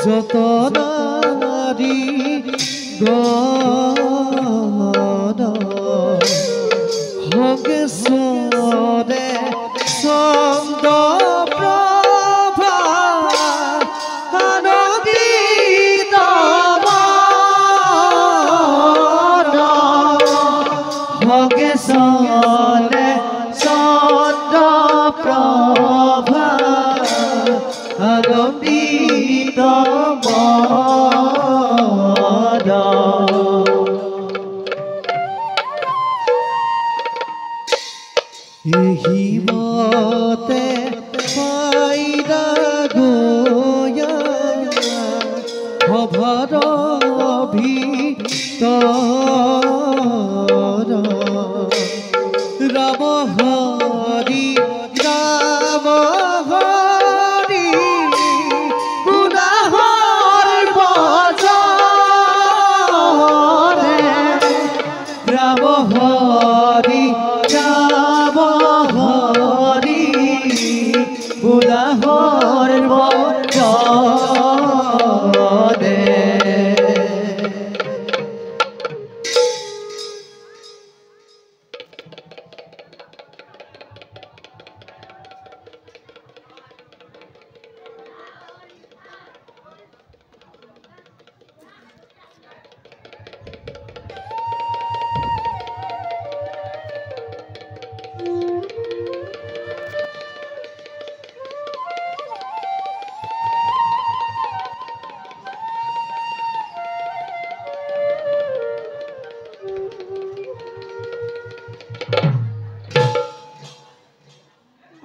যতনাৰী গদ হগেশ্বৰে চন্দ প্ৰভা আনন্দিত মন হগেশ্বৰে চন্দ প্ৰভা আনন্দিত মন এহিমতে পাইৰা গয়া ভৱৰ ভিতৰ ৰাম হৰি ৰাম হৰি গুণাহৰ বজাৰে ৰাম হৰি ৰাম হৰি গুণাহৰ বজাৰে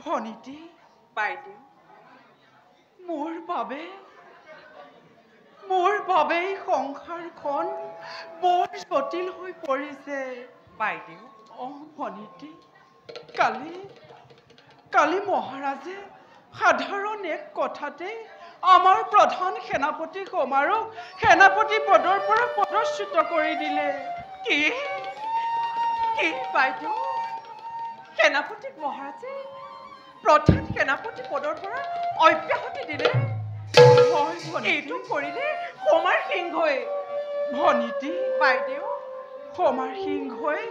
ভনীটি বাইদেউ মোৰ বাবে সংসাৰখন বৰ জটিল হৈ পৰিছে বাইদেউ ভনীটি কালি মহাৰাজে সাধাৰণ এক কথাতে আমাৰ প্ৰধান সেনাপতি কুমাৰক সেনাপতি পদৰ পৰা পদচ্যুত কৰি দিলে কি বাইদেউ সেনাপতিক মহাৰাজে প্ৰধান সেনাপতি পদৰ পৰা অব্যাহতি দিলে এইটো কৰিলে কুমাৰ সিংহই ভনীটি বাইদেউ কুমাৰ সিংহই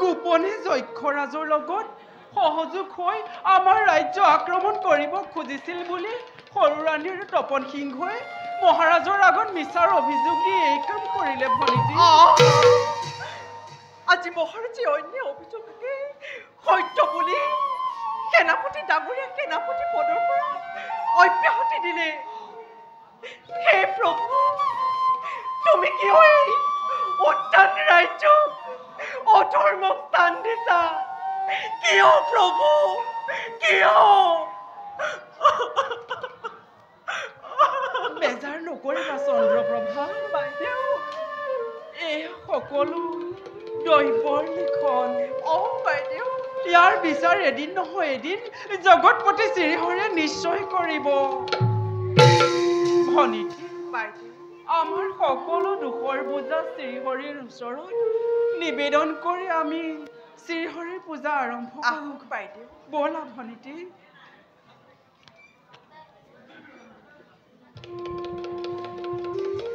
গোপনে যক্ষৰাজৰ লগত সহযোগ হৈ আমাৰ ৰাজ্য আক্ৰমণ কৰিব খুজিছিল বুলি সৰু ৰাণী আৰু তপন সিংহই মহাৰাজৰ আগত মিছাৰ অভিযোগ দি এই কাম কৰিলে ভনীটি আজি মহাৰাজে অন্য অভিযোগকে সত্য বুলি সেনাপতি ডাঙৰীয়া সেনাপতি পদৰ পৰা অব্যাহতি দিলে হে প্ৰভু তুমি কিয় এই উত্তান ৰাজ্যক অধৰ্মক স্থান দিছা কিয় প্ৰভু কিয় বেজাৰ নকৰিবা চন্দ্ৰপ্ৰভা বাইদেউ এই সকলো দৈৱৰ লিখন বাইদেউ ইয়াৰ বিচাৰ এদিন নহয় এদিন জগতপতি শ্ৰীহৰিয়ে নিশ্চয় কৰিব ভনীটি বাইদেউ আমাৰ সকলো দুখৰ বোজা শ্ৰীহৰিৰ ওচৰত নিবেদন কৰি আমি শ্ৰীহৰিৰ পূজা আৰম্ভ কৰোঁ বাইদেউ ব'লা ভনীটি